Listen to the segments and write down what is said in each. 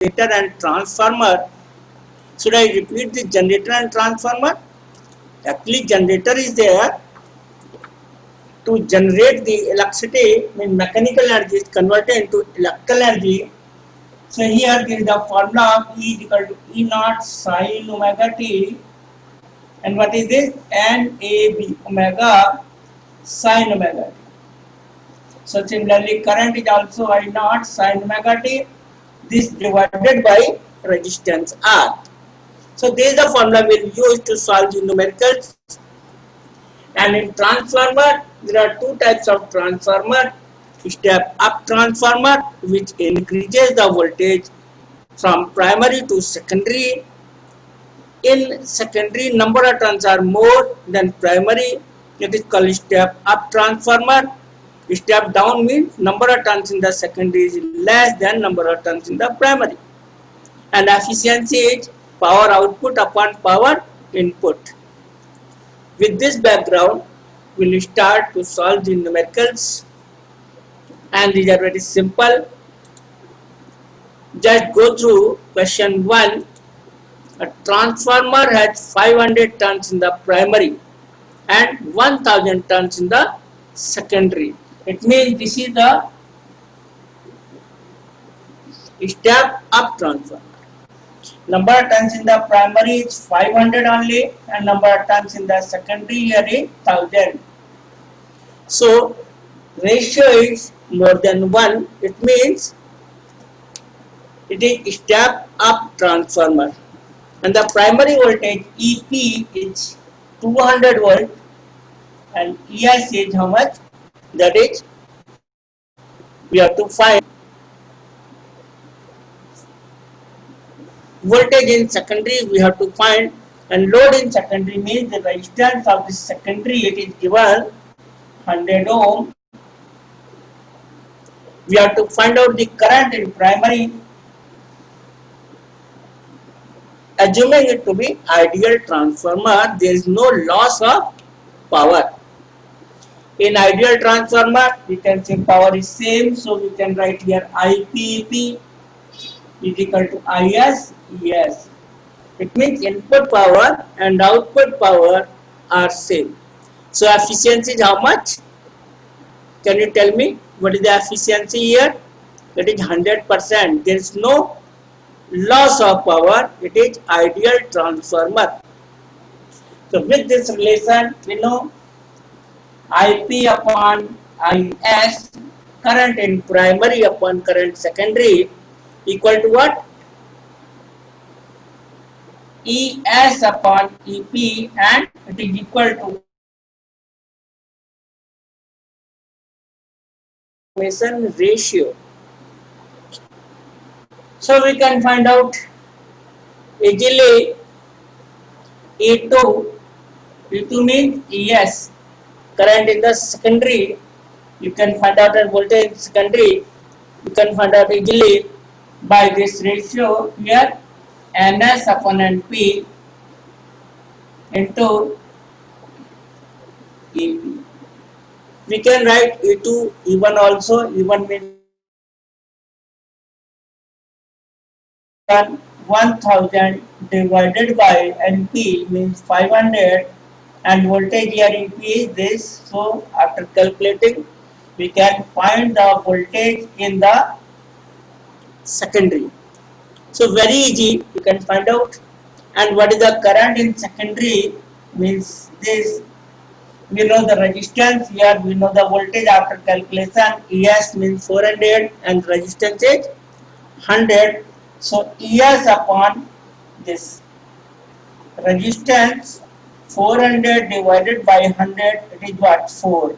generator and transformer. Should I repeat the generator and transformer? Actually, generator is there to generate the electricity, mean mechanical energy is converted into electrical energy. So here there is the formula of E is equal to E naught sin omega t, and what is this? NAB omega sin omega t. So similarly, current is also I naught sin omega t. This divided by resistance R. So this is the formula we will use to solve the numericals. And in transformer, there are two types of transformer. Step up transformer, which increases the voltage from primary to secondary. In secondary, number of turns are more than primary. It is called step up transformer. Step down means number of turns in the secondary is less than number of turns in the primary. And efficiency is power output upon power input. With this background, we will start to solve the numericals, and these are very simple. Just go through question 1. A transformer has 500 turns in the primary and 1000 turns in the secondary. It means this is the step up transformer. Number of turns in the primary is 500 only, and number of turns in the secondary here is 1000. So ratio is more than 1. It means it is step up transformer, and the primary voltage EP is 200 volt and ES is how much? That is, we have to find voltage in secondary. We have to find, and load in secondary means the resistance of the secondary. It is given 100 ohm. We have to find out the current in primary, assuming it to be ideal transformer. There is no loss of power. In ideal transformer, we can say power is same, so we can write here IPP is equal to IS ES. It means input power and output power are same. So efficiency is how much? Can you tell me what is the efficiency here? It is 100%. There is no loss of power. It is ideal transformer. So with this relation, we know IP upon IS, current in primary upon current secondary, equal to what? ES upon EP, and it is equal to ratio. So we can find out easily E2 means ES, current in the secondary. You can find out a voltage in secondary. You can find out easily by this ratio here, NS upon NP into EP. We can write E2 E1 also. E1 means 1000 divided by NP means 500, and voltage here EP is this. So after calculating, we can find the voltage in the secondary. So very easy, you can find out. And what is the current in secondary means this. We know the resistance here, we know the voltage after calculation. ES means 400 and resistance is 100. So ES upon this resistance 400 divided by 100, it is what? 4.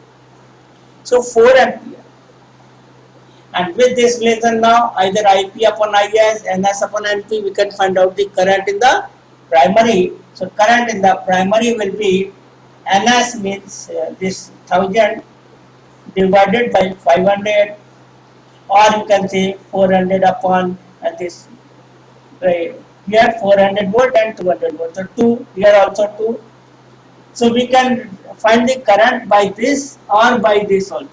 So 4 ampere. And with this relation now, either IP upon IS, NS upon NP, we can find out the current in the primary. So current in the primary will be NS means this 1000 divided by 500, or you can say 400 upon this. Right. Here 400 volt and 200 volt. So 2, here also 2. So we can find the current by this or by this also,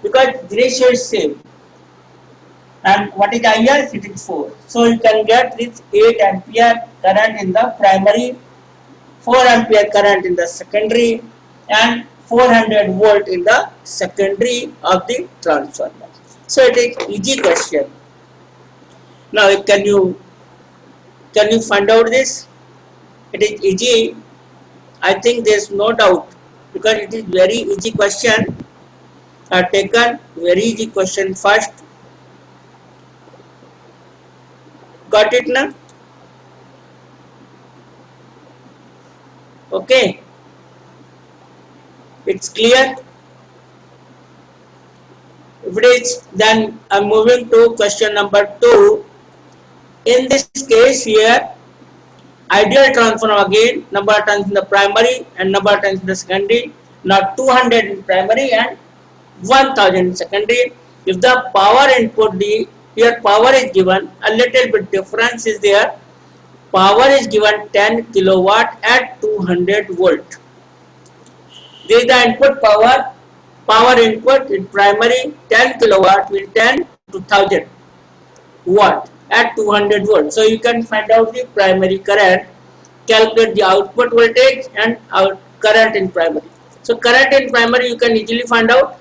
because the ratio is same. and what is IR? It is 4. So you can get this 8 ampere current in the primary, 4 ampere current in the secondary, and 400 volt in the secondary of the transformer. So it is easy question. Now can you find out this? It is easy. I think there is no doubt because it is very easy question. I have taken very easy question first. Got it now? Okay. It's clear. If it is, then I'm moving to question number 2. In this case here, ideal transformer again, number of turns in the primary and number of turns in the secondary. Now 200 in primary and 1000 in secondary. If the power input, here power is given, a little bit difference is there. Power is given 10 kilowatt at 200 volt. This is the input power. Power input in primary 10 kilowatt will 10 to 1000 watt at 200 volt. So you can find out the primary current, calculate the output voltage and our current in primary. So current in primary you can easily find out,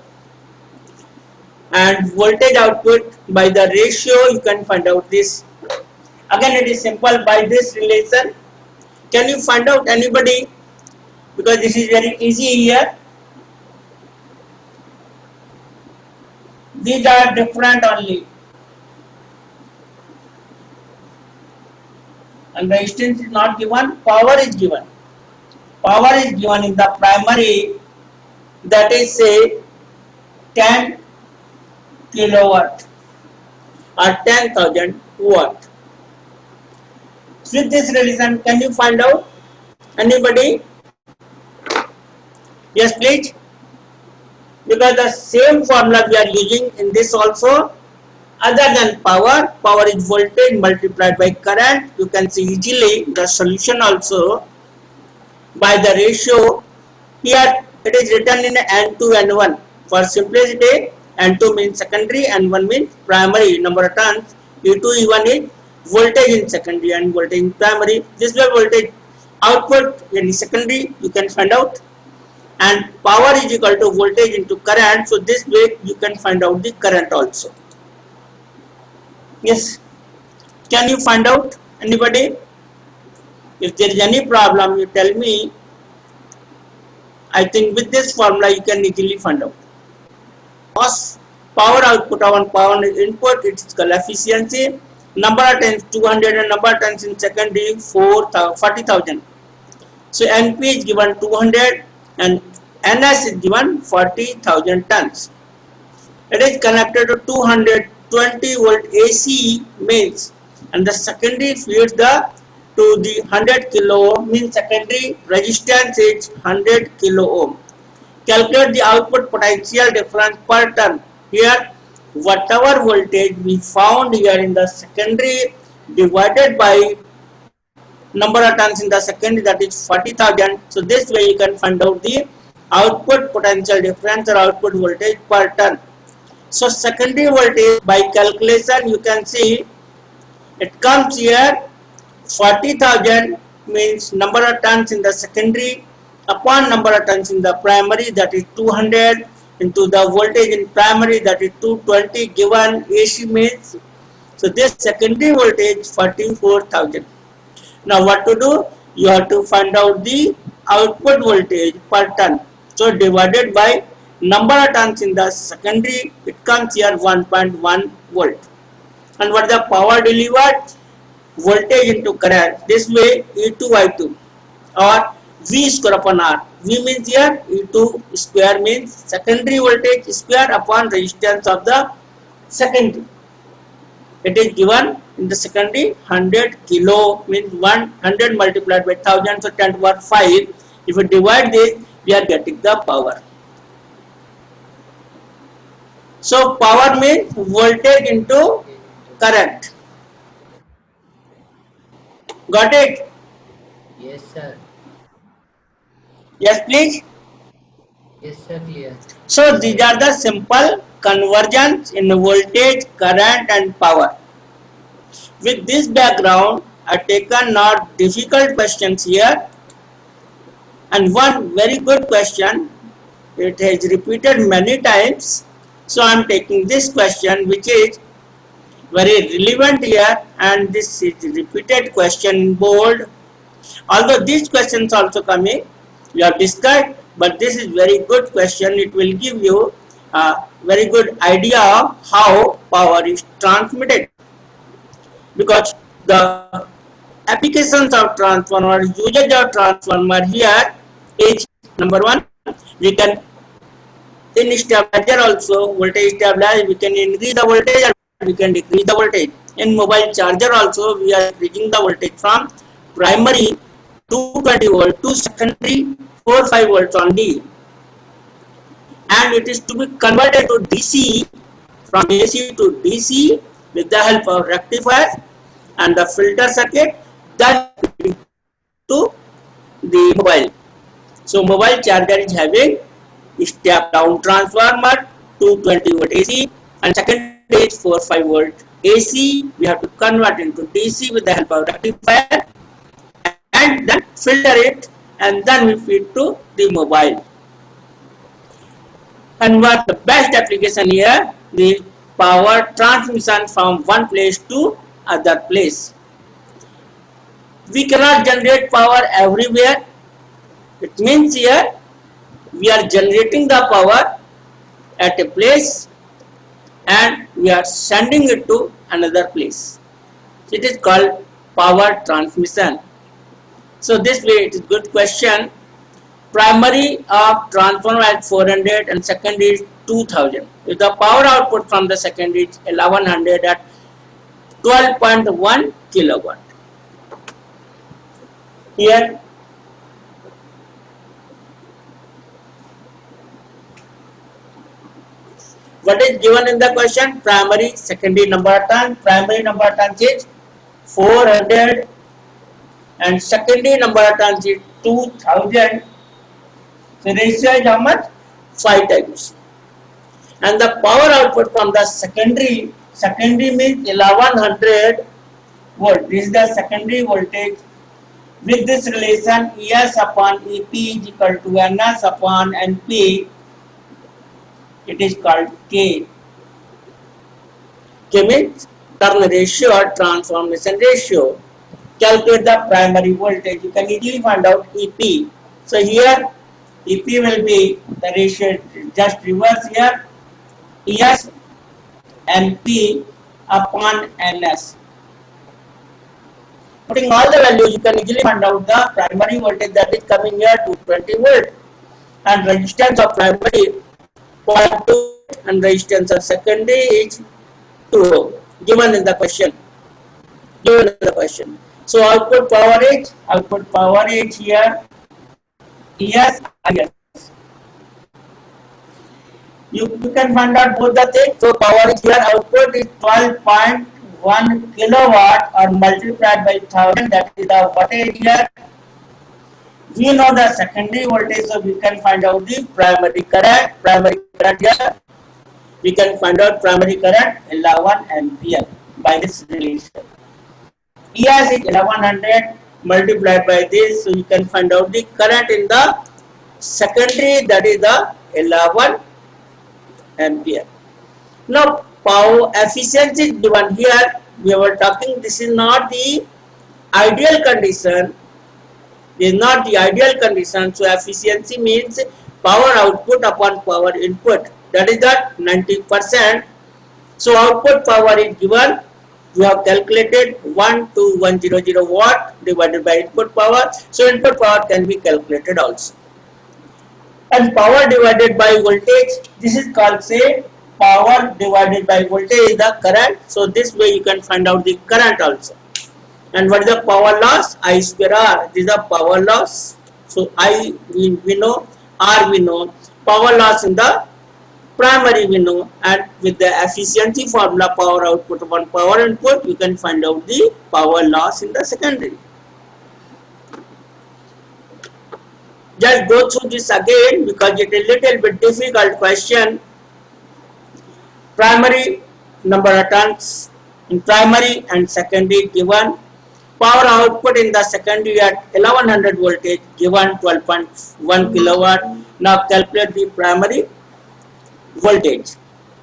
and voltage output by the ratio you can find out this. Again it is simple by this relation. Can you find out anybody? Because this is very easy here. These are different only. And resistance is not given, power is given. Power is given in the primary, that is say 10 kilowatt or 10,000 watt. With this relation, can you find out anybody? Yes, please. Because the same formula we are using in this also. Other than power, power is voltage multiplied by current. You can see easily the solution also by the ratio. Here it is written in N2 N1. For simplicity, N2 means secondary, N1 means primary number of turns. E2 E1 is voltage in secondary and voltage in primary. This way voltage output in secondary you can find out, and power is equal to voltage into current. So this way you can find out the current also. Yes. Can you find out anybody? If there is any problem, you tell me. I think with this formula you can easily find out. Power output on power input, it is called efficiency. Number of times 200 and number of times in secondary 40,000. So NP is given 200 and NS is given 40,000 tons. It is connected to 220 volt AC mains, and the secondary feeds to the 100 kilo ohm, means secondary resistance is 100 kilo ohm. Calculate the output potential difference per turn. Here whatever voltage we found here in the secondary divided by number of turns in the secondary, that is 40,000. So this way you can find out the output potential difference or output voltage per turn. So secondary voltage by calculation you can see it comes here 40,000 means number of turns in the secondary upon number of turns in the primary, that is 200 into the voltage in primary, that is 220 given AC means. So this secondary voltage 44,000. Now what to do? You have to find out the output voltage per turn. So divided by number of turns in the secondary, it comes here 1.1 volt. And what is the power delivered? Voltage into current. This way E2 I2 or V square upon R. V means here E2 square means secondary voltage square upon resistance of the secondary. It is given in the secondary 100 kilo means 100 multiplied by 1000, so 10 to the power 5. If we divide this, we are getting the power. So power means voltage into current. Got it? Yes, sir. Yes, please. Yes, sir. Clear. So these are the simple convergence in voltage, current and power. With this background, I taken not difficult questions here, and one very good question. It has repeated many times, so I am taking this question, which is very relevant here, and this is repeated question in bold. Although these questions also coming, you have discussed, but this is very good question. It will give you a very good idea of how power is transmitted, because the applications of transformer, usage of transformer here is number one, we can in stabilizer also voltage stabilize, we can increase the voltage and we can decrease the voltage. In mobile charger also we are increasing the voltage from primary 220 volt to secondary 4-5 volts only, and it is to be converted to DC, from AC to DC with the help of rectifier and the filter circuit, then to the mobile. So mobile charger is having step down transformer 220 volt AC, and second is 4-5 volt AC. We have to convert into DC with the help of rectifier and then filter it, and then we feed to the mobile. And what the best application here, the power transmission from one place to other place. We cannot generate power everywhere. It means here we are generating the power at a place and we are sending it to another place. It is called power transmission. So this way it is good question. Primary of transformer at 400 and secondary is 2000. If the power output from the secondary is 1100 at 12.1 kilowatt. Here what is given in the question? Primary, secondary number of turns. Primary number of turns is 400 and secondary number of turns is 2000. So ratio is how much? 5 times. And the power output from the secondary means 1100 volt. This is the secondary voltage. With this relation, ES upon EP is equal to NS upon NP. It is called K. K means turn ratio or transformation ratio. Calculate the primary voltage. You can easily find out EP. So here EP will be the ratio, just reverse here, ES and P upon NS. Putting all the values, you can easily find out the primary voltage that is coming here to 20 volt, and resistance of primary 0.2 and resistance of secondary is 2 ohm, given in the question. So output power is here ES IS. You can find out both the things. So power is here, output is 12.1 kilowatt or multiplied by 1000, that is the wattage here. We know the secondary voltage, so we can find out the primary current. Here we can find out primary current 11 ampere by this relation. ES is 1100 multiplied by this, so you can find out the current in the secondary, that is the 11 ampere. Now power efficiency given here, we were talking, this is not the ideal condition. So efficiency means power output upon power input, that is that 90%. So output power is given, we have calculated 12100 watt divided by input power. So input power can be calculated also. And power divided by voltage, this is called, say, power divided by voltage is the current. So this way you can find out the current also. And what is the power loss? I square R. This is the power loss. So I we know, R we know, power loss in the primary we know, and with the efficiency formula, power output upon power input, you can find out the power loss in the secondary. Just go through this again because it is a little bit difficult question. primary number of turns in primary and secondary given, power output in the secondary at 1100 voltage given 12.1 kilowatt. Now calculate the primary voltage.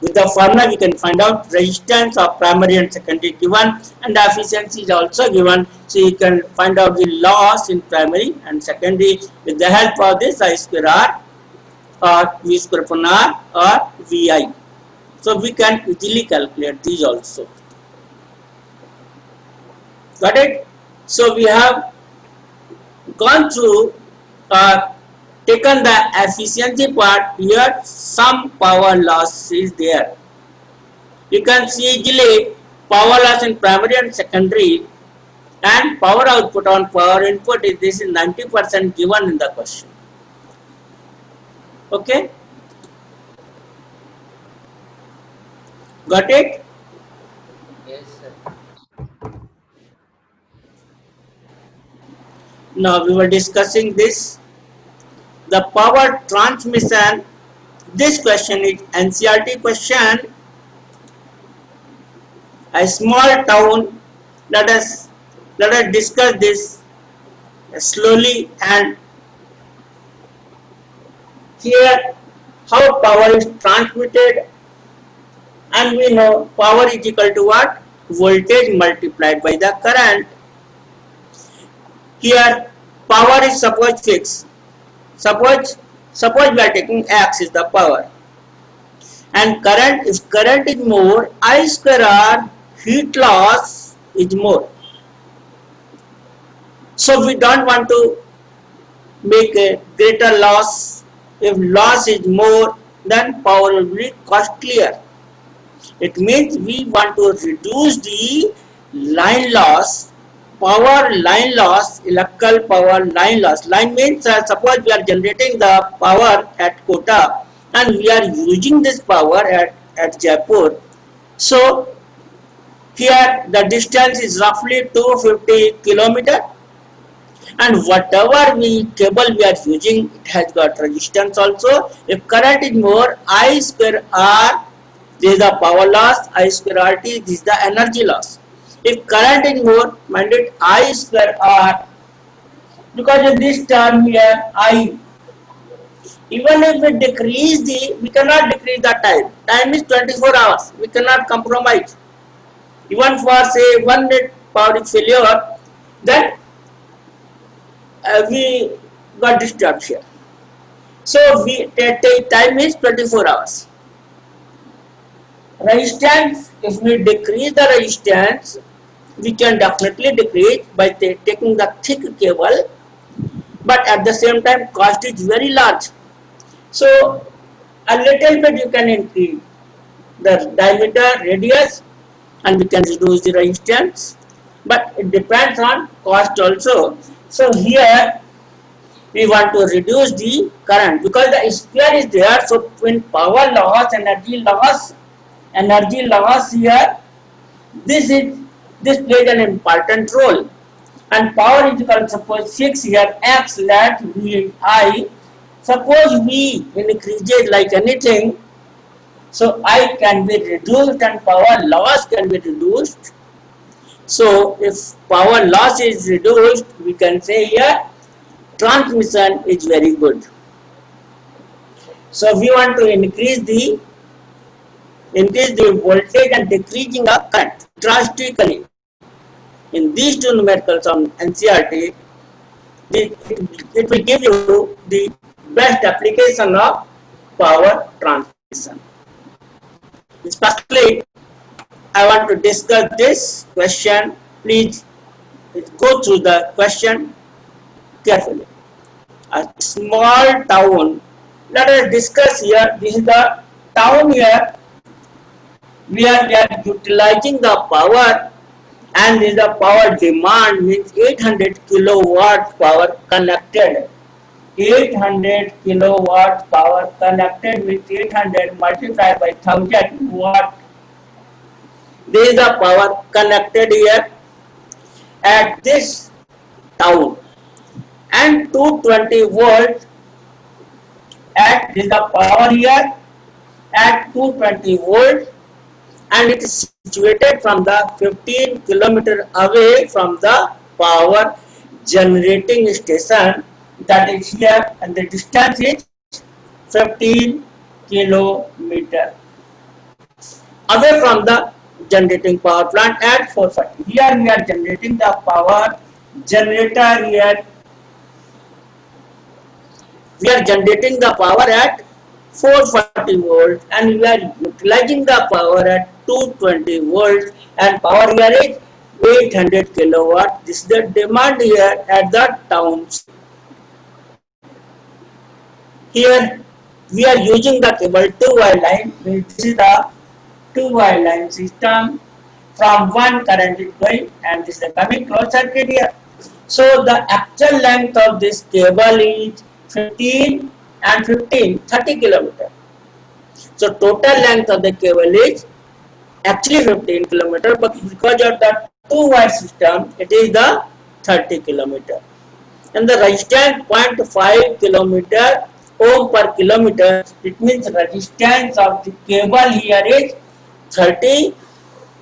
With the formula we can find out resistance of primary and secondary given, and the efficiency is also given, so you can find out the loss in primary and secondary with the help of this I square R or V square upon R or VI. So we can easily calculate these also. Got it? So we have gone through taken the efficiency part. Here some power loss is there. You can see easily power loss in primary and secondary, and power output on power input is this is 90% given in the question. Okay, got it? Yes, sir. Now we were discussing this, the power transmission. This question is NCERT question. A small town. Let us discuss this slowly. And here how power is transmitted, and we know power is equal to what? Voltage multiplied by the current. Here power is suppose fixed. Suppose we are taking X is the power, and current, if current is more, I square R, heat loss is more. So we don't want to make a greater loss. If loss is more, then power will be costlier. It means we want to reduce the line loss, power line loss, electrical power line loss. Line means suppose we are generating the power at Kota and we are using this power at Jaipur. So here the distance is roughly 250 kilometer, and whatever cable we are using, it has got resistance also. If current is more, I square R, this is the power loss, I square RT, this is the energy loss. If current is more, mind it, I square R, because of this term here, I, even if we decrease we cannot decrease the time. Time is 24 hours, we cannot compromise. Even for say 1 minute power is failure, then we got disturbed here. So we time is 24 hours. Resistance, if we decrease the resistance, we can definitely decrease by taking the thick cable, but at the same time cost is very large. So a little bit you can increase the diameter, radius, and we can reduce the resistance, but it depends on cost also. So here we want to reduce the current because the square is there. So when power loss, energy loss here, this plays an important role. And power is equal to suppose 6 here, X let V I. Suppose V increases like anything, so I can be reduced and power loss can be reduced. So if power loss is reduced, we can say here transmission is very good. So we want to increase the voltage and decreasing the current drastically. In these two numericals on NCERT, it will give you the best application of power transmission. Especially, I want to discuss this question. Please go through the question carefully. A small town. Let us discuss here. This is the town here where we are utilizing the power, and this is the power demand, means 800 kilowatt power connected. 800 kilowatt power connected with 800 multiplied by 1000 watt. This is the power connected here at this town, and 220 volt at this is the power here at 220 volt, and it is situated from the 15 kilometer away from the power generating station, that is here, and the distance is 15 kilometer away from the generating power plant at 440. Here we are generating the power generator here. We are generating the power at 440 volts and we are utilizing the power at 220 volts, and power here is 800 kilowatt. This is the demand here at the towns. Here we are using the cable 2-wire line. This is the 2-wire line system. From one current is going and this is the coming closed circuit here. So the actual length of this cable is 15 and 15, 30 kilometer. So total length of the cable is actually 15 kilometer, but because of the 2-wire system, it is the 30 kilometer. And the resistance 0.5 kilometer ohm per kilometer. It means resistance of the cable here is 30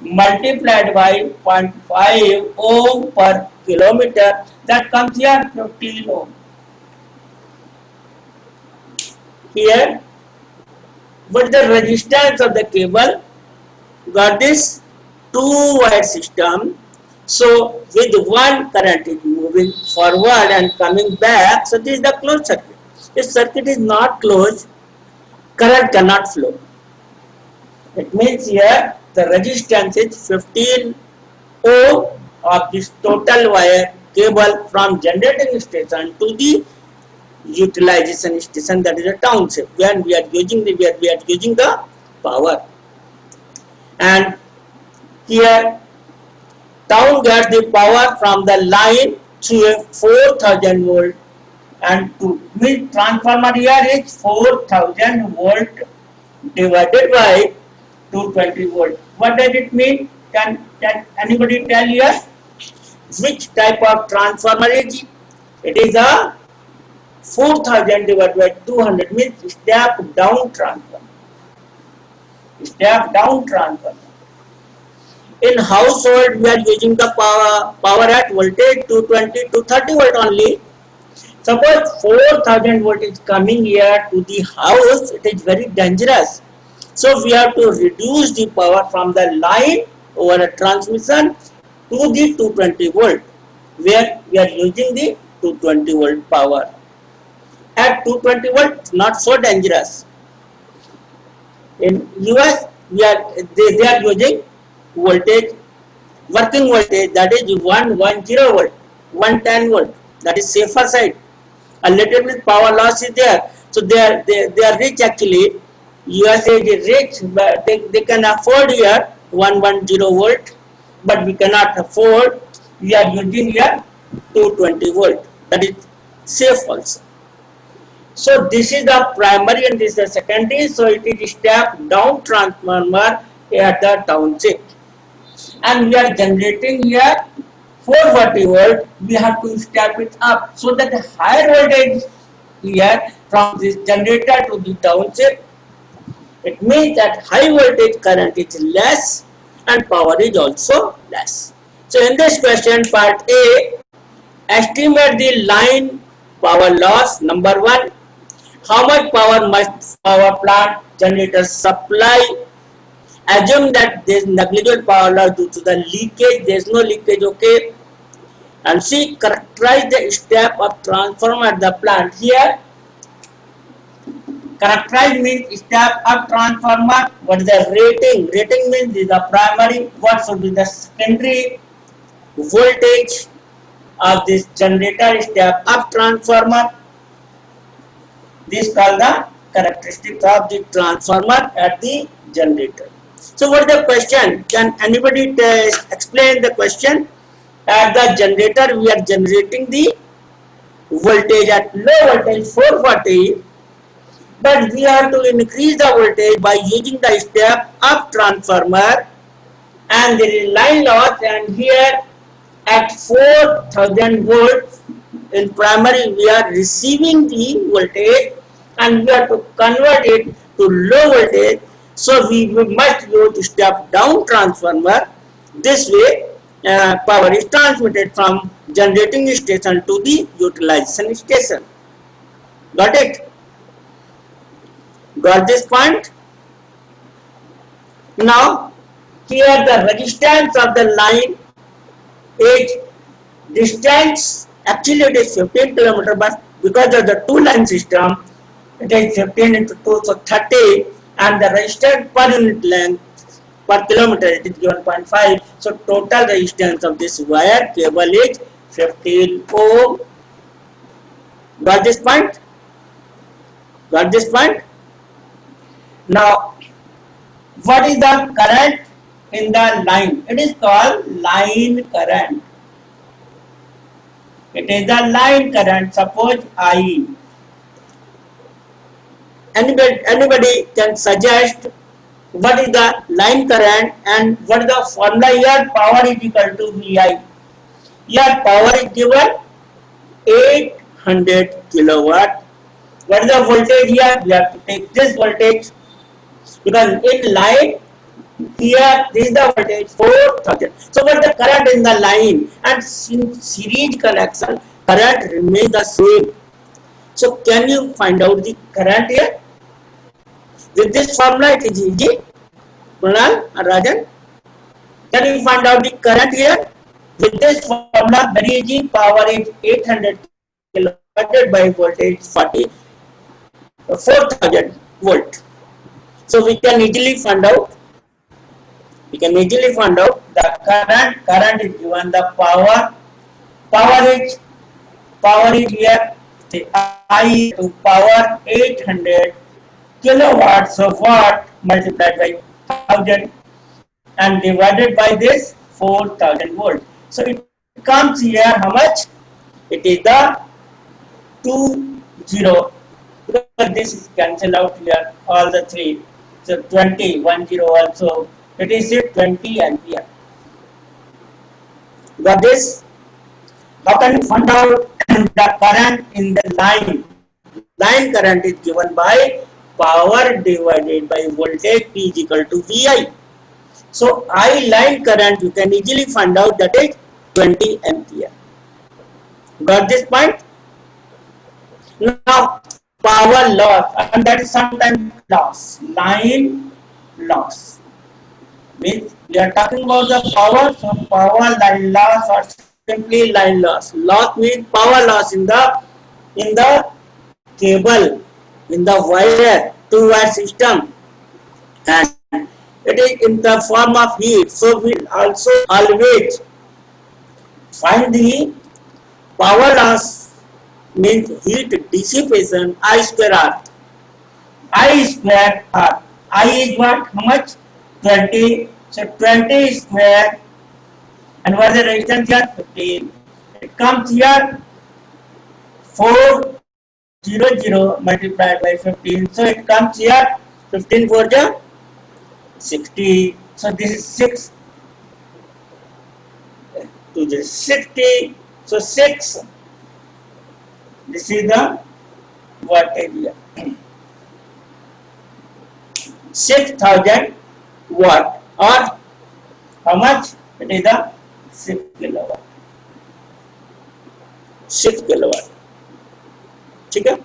multiplied by 0.5 ohm per kilometer. That comes here 15 ohm. Here, what the resistance of the cable? Got this 2-wire system. So with one current is moving forward and coming back. So this is the closed circuit. If circuit is not closed, current cannot flow. It means here the resistance is 15 ohm of this total wire cable from generating station to the utilization station, that is a township, when we are using the power. And here town gets the power from the line through a 4000 volt, and to mean transformer here is 4000 volt divided by 220 volt. What does it mean? Can anybody tell here which type of transformer is it? It is a 4000 divided by 200 means step down transformer. Step down transformer. In household, we are using the power at voltage 220 to 30 volt only. Suppose 4000 volt is coming here to the house, it is very dangerous. So we have to reduce the power from the line over a transmission to the 220 volt, where we are using the 220 volt power. At 220 volt, not so dangerous. In US, they are using voltage, working voltage, that is 110 volt, 110 volt, that is safer side. A little bit power loss is there, so they are rich actually. USA is rich, but they can afford here 110 volt, but we cannot afford. We are using here 220 volt, that is safe also. So this is the primary and this is the secondary. So it is step down transformer at the township, and we are generating here 440 volt. We have to step it up so that the higher voltage here from this generator to the township. It means that high voltage current is less and power is also less. So in this question, part A, estimate the line power loss. Number 1, how much power must power plant generator supply? Assume that there is negligible power loss due to the leakage. There is no leakage, okay? And C, characterize the step of transformer at the plant. Here, characterize means step up transformer. What is the rating? Rating means is the primary. What should be the secondary voltage of this generator step up transformer? This is called the characteristics of the transformer at the generator. So what is the question? Can anybody explain the question? At the generator, we are generating the voltage at low voltage 440. But we have to increase the voltage by using the step up transformer, and there is line loss, and here at 4000 volts in primary we are receiving the voltage and we have to convert it to low voltage So we must use step down transformer. This way, power is transmitted from generating station to the utilization station. Got it? Got this point? Now, here the resistance of the line is distance. Actually, it is 15 kilometer, but because of the two line system, it is 15 into 2, so 30, and the resistance per unit length per kilometer it is given 0.5. So total resistance of this wire cable is 15 ohm. Got this point? Got this point? Now, what is the current in the line? It is called line current. It is the line current. Suppose I. Anybody can suggest what is the line current and what is the formula here? Power is equal to VI. Here power is given 800 kilowatt. What is the voltage here? We have to take this voltage because in line here this is the voltage 4000. So what is the current in the line, and in series connection current remains the same. So can you find out the current here? With this formula it is easy. Kunal or Rajan, can you find out the current here? With this formula very easy. Power is 800 kilowatt by voltage 4000 volt. So we can easily find out. We can easily find out the current. Current is given the power. Power is here. The I to power 800 kilowatts of watt multiplied by 1000 and divided by this 4000 volt. So it comes here how much? It is the 20, because this is cancelled out here all the three. So 20 also. It is 20 ampere. Got this? How can you find out the current in the line? Line current is given by power divided by voltage P is equal to VI. So I line current you can easily find out that is 20 ampere. Got this point? Now power loss, and that is sometimes loss. Line loss means we are talking about the power. So power line loss or simply line loss. Loss means power loss in the cable, in the wire, two wire system, and it is in the form of heat. So we also always find the power loss means heat dissipation I square R. I square R. I is what? How much? 20. So 20 square. And what is the resistance here? 15. It comes here 400 multiplied by 15. So it comes here 15 for the 60. So this is 6 to the 60. So 6. This is the wattage here. 6000 watt, or how much? It is the 6 kilowatt. 6 kilowatt. Okay?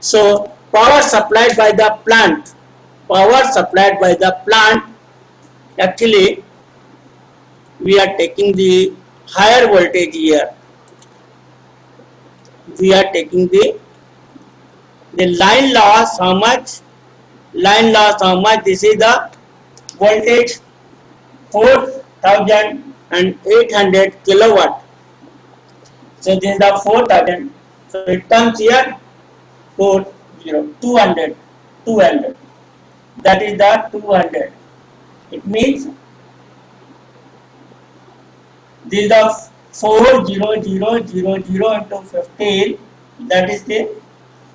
So power supplied by the plant. Power supplied by the plant. Actually, we are taking the higher voltage here. We are taking the line loss. How much? Line loss how much? This is the voltage 4800 kilowatt. So this is the 4000. So it comes here 200. That is the 200. It means this is the 40000 into 15. That is the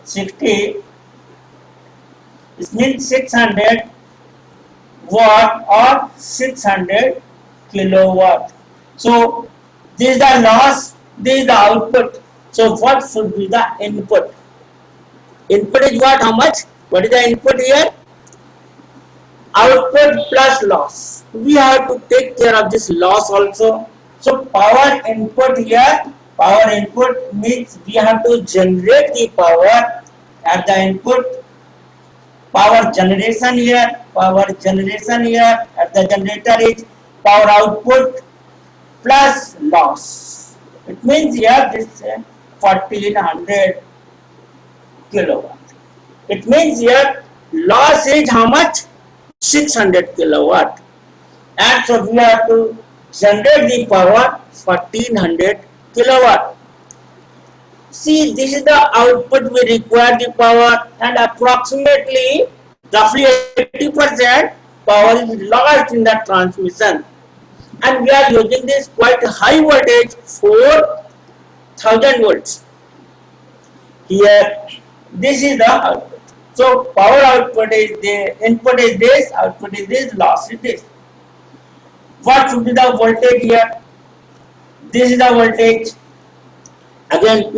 60. It means 600 watt or 600 kilowatt. So this is the loss, this is the output. So what should be the input? Input is what? How much? What is the input here? output plus loss. We have to take care of this loss also. So power input here, power input means we have to generate the power at the input. Power generation here, at the generator is power output plus loss. It means here this 1400 kilowatt. It means here loss is how much? 600 kilowatt. And so we have to generate the power 1400 kilowatt. See, this is the output we require the power, and approximately roughly 80% power is lost in the transmission. And we are using this quite high voltage 4000 volts. Here, this is the output. So power output is the input is this, output is this, loss is this. What should be the voltage here? This is the voltage. Again,